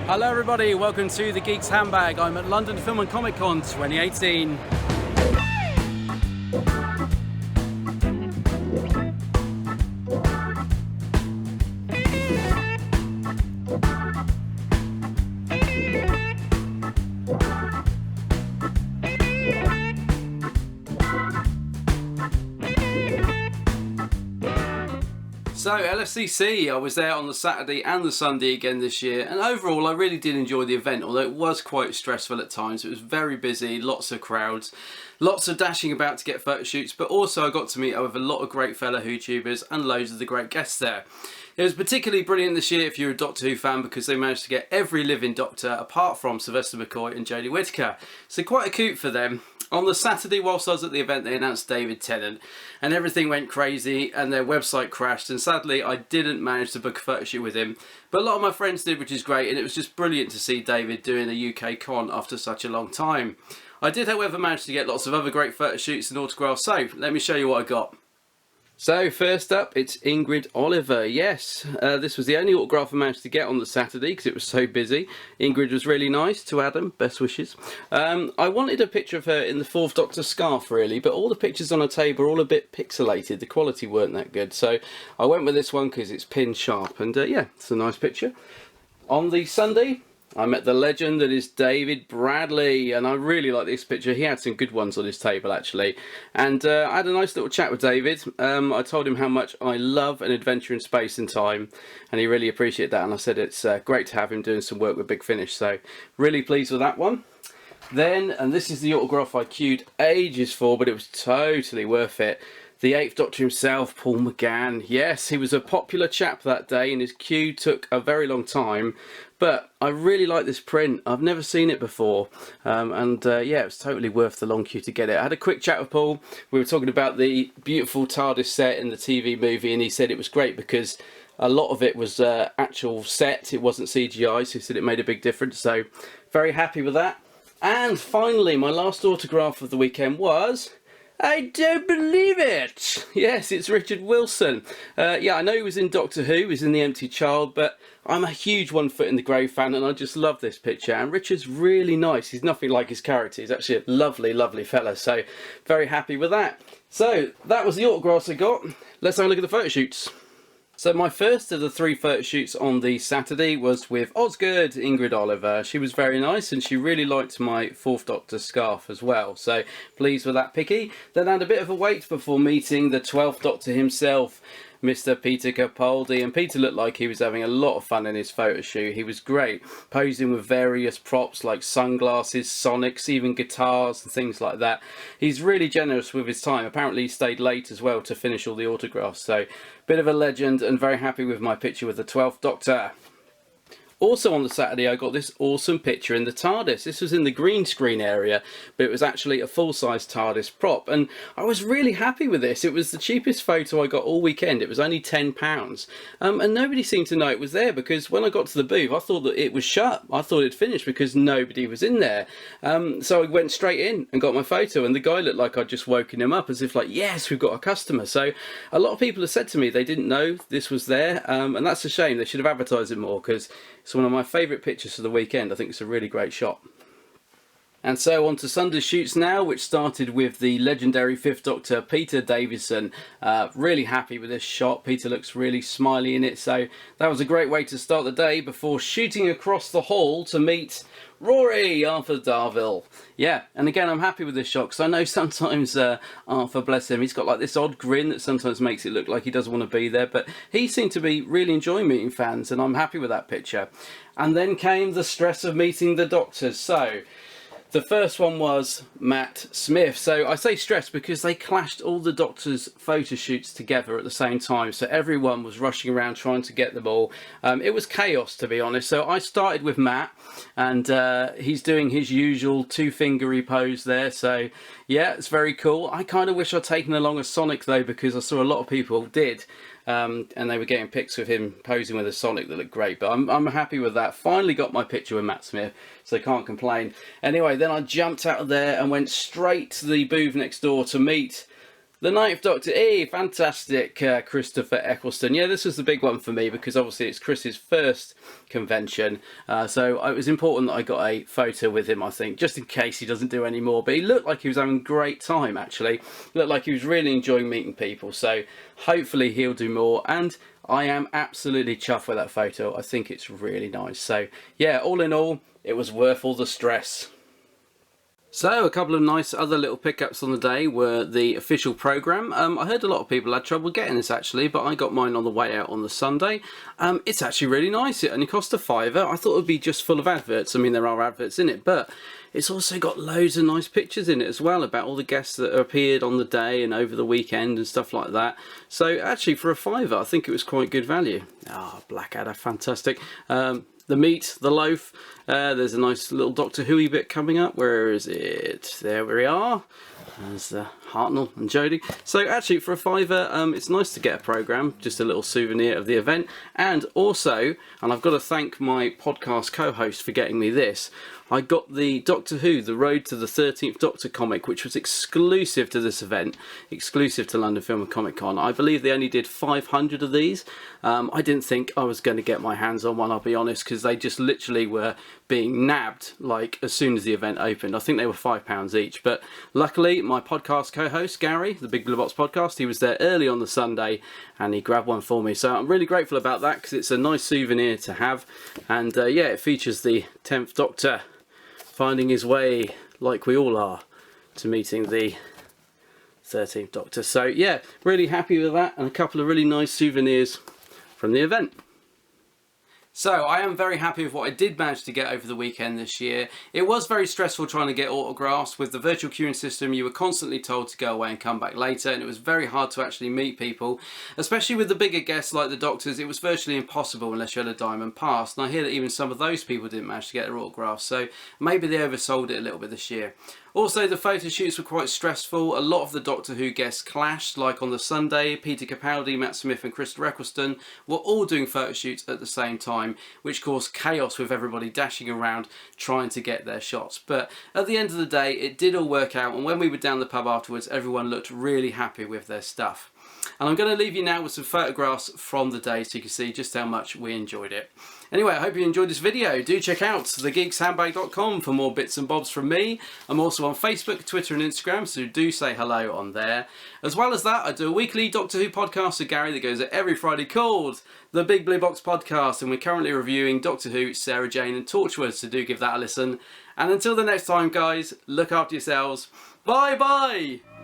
Hello everybody, welcome to the Geeks Handbag. I'm at London Film and Comic Con 2018. So LFCC, I was there on the Saturday and the Sunday again this year, and overall I really did enjoy the event, although it was quite stressful at times. It was very busy, lots of crowds, lots of dashing about to get photo shoots, but also I got to meet up with a lot of great fellow YouTubers and loads of the great guests there. It was particularly brilliant this year if you're a Doctor Who fan, because they managed to get every living Doctor apart from Sylvester McCoy and Jodie Whittaker, so quite a coup for them. On the Saturday, whilst I was at the event, they announced David Tennant, and everything went crazy and their website crashed, and sadly I didn't manage to book a photo shoot with him, but a lot of my friends did, which is great, and it was just brilliant to see David doing a UK con after such a long time. I did however manage to get lots of other great photo shoots and autographs, so let me show you what I got. So first up, it's Ingrid Oliver. Yes, this was the only autograph I managed to get on the Saturday because it was so busy. Ingrid was really nice. To Adam, best wishes. I wanted a picture of her in the 4th Doctor scarf really, but all the pictures on her table are all a bit pixelated. The quality weren't that good, so I went with this one because it's pin sharp, and yeah, it's a nice picture. On the Sunday, I met the legend that is David Bradley, and I really like this picture. He had some good ones on his table actually, and I had a nice little chat with David. I told him how much I love an adventure in space and time, and he really appreciated that, and I said it's great to have him doing some work with Big Finish, so really pleased with that one. Then, and this is the autograph I queued ages for, but it was totally worth it. The 8th Doctor himself, Paul McGann. Yes, he was a popular chap that day and his queue took a very long time, but I really like this print. I've never seen it before, and yeah, it was totally worth the long queue to get it. I had a quick chat with Paul. We were talking about the beautiful TARDIS set in the TV movie, and he said it was great because a lot of it was actual set, it wasn't CGI, so he said it made a big difference, so very happy with that. And finally, my last autograph of the weekend was... I don't believe it! Yes, it's Richard Wilson. Yeah, I know he was in Doctor Who, he was in The Empty Child, but I'm a huge One Foot in the Grave fan and I just love this picture. And Richard's really nice. He's nothing like his character. He's actually a lovely, lovely fella, so very happy with that. So, that was the autographs I got. Let's have a look at the photo shoots. So my first of the 3 photo shoots on the Saturday was with Osgood, Ingrid Oliver. She was very nice and she really liked my 4th Doctor scarf as well, so pleased with that picky. Then I had a bit of a wait before meeting the 12th Doctor himself, Mr. Peter Capaldi, and Peter looked like he was having a lot of fun in his photo shoot. He was great, posing with various props like sunglasses, sonics, even guitars and things like that. He's really generous with his time. Apparently he stayed late as well to finish all the autographs, so bit of a legend, and very happy with my picture with the 12th Doctor. Also on the Saturday I got this awesome picture in the TARDIS. This was in the green screen area, but it was actually a full-size TARDIS prop, and I was really happy with this. It was the cheapest photo I got all weekend. It was only £10, and nobody seemed to know it was there, because when I got to the booth I thought that it was shut. I thought it'd finished because nobody was in there. So I went straight in and got my photo, and the guy looked like I'd just woken him up, as if like, yes, we've got a customer. So a lot of people have said to me they didn't know this was there, and that's a shame. They should have advertised it more, because it's one of my favourite pictures of the weekend. I think it's a really great shot. And so on to Sunday's shoots now, which started with the legendary 5th Doctor, Peter Davison. Really happy with this shot. Peter looks really smiley in it, so that was a great way to start the day before shooting across the hall to meet Rory, Arthur Darvill. Yeah, and again I'm happy with this shot because I know sometimes Arthur, bless him, he's got like this odd grin that sometimes makes it look like he doesn't want to be there, but he seemed to be really enjoying meeting fans, and I'm happy with that picture. And then came the stress of meeting the Doctors. So the first one was Matt Smith. So I say stress because they clashed all the Doctors' photo shoots together at the same time. So everyone was rushing around trying to get them all. It was chaos, to be honest. So I started with Matt, and he's doing his usual 2-fingery pose there. So yeah, it's very cool. I kind of wish I'd taken along a Sonic though, because I saw a lot of people did. And they were getting pics with him posing with a Sonic that looked great, but I'm happy with that. Finally got my picture with Matt Smith, so can't complain. Anyway, then I jumped out of there and went straight to the booth next door to meet The Ninth Doctor fantastic, Christopher Eccleston. Yeah, this was the big one for me because obviously it's Chris's first convention, so it was important that I got a photo with him, I think, just in case he doesn't do any more. But he looked like he was having a great time, actually. Looked like he was really enjoying meeting people, so hopefully he'll do more. And I am absolutely chuffed with that photo. I think it's really nice. So yeah, all in all, it was worth all the stress. So a couple of nice other little pickups on the day were the official programme. I heard a lot of people had trouble getting this actually, but I got mine on the way out on the Sunday. It's actually really nice. It only cost £5. I thought it would be just full of adverts. I mean, there are adverts in it, but it's also got loads of nice pictures in it as well about all the guests that appeared on the day and over the weekend and stuff like that. So actually for a £5, I think it was quite good value. Ah, Blackadder, fantastic. The meat, the loaf, there's a nice little Doctor Who-y bit coming up. Where is it? There we are. There's Hartnell and Jodie. So actually for a £5, it's nice to get a programme, just a little souvenir of the event. And also, and I've got to thank my podcast co-host for getting me this, I got the Doctor Who, The Road to the 13th Doctor comic, which was exclusive to this event, exclusive to London Film and Comic Con. I believe they only did 500 of these. I didn't think I was going to get my hands on one, I'll be honest, because they just literally were being nabbed like as soon as the event opened. I think they were £5 each, but luckily my podcast co-host Gary, the Big Blue Box podcast, he was there early on the Sunday and he grabbed one for me, so I'm really grateful about that because it's a nice souvenir to have. And yeah, it features the 10th Doctor finding his way, like we all are, to meeting the 13th Doctor. So yeah, really happy with that, and a couple of really nice souvenirs from the event. So I am very happy with what I did manage to get over the weekend this year. It was very stressful trying to get autographs. With the virtual queuing system, you were constantly told to go away and come back later, and it was very hard to actually meet people. Especially with the bigger guests like the Doctors, it was virtually impossible unless you had a diamond pass. And I hear that even some of those people didn't manage to get their autographs, so maybe they oversold it a little bit this year. Also, the photo shoots were quite stressful. A lot of the Doctor Who guests clashed, like on the Sunday, Peter Capaldi, Matt Smith and Christopher Eccleston were all doing photo shoots at the same time, which caused chaos with everybody dashing around trying to get their shots. But at the end of the day, it did all work out, and when we were down the pub afterwards, everyone looked really happy with their stuff. And I'm going to leave you now with some photographs from the day so you can see just how much we enjoyed it. Anyway, I hope you enjoyed this video. Do check out thegeekshandbag.com for more bits and bobs from me. I'm also on Facebook, Twitter and Instagram, so do say hello on there. As well as that, I do a weekly Doctor Who podcast with Gary that goes out every Friday called The Big Blue Box Podcast, and we're currently reviewing Doctor Who, Sarah Jane and Torchwood, so do give that a listen. And until the next time, guys, look after yourselves. Bye bye!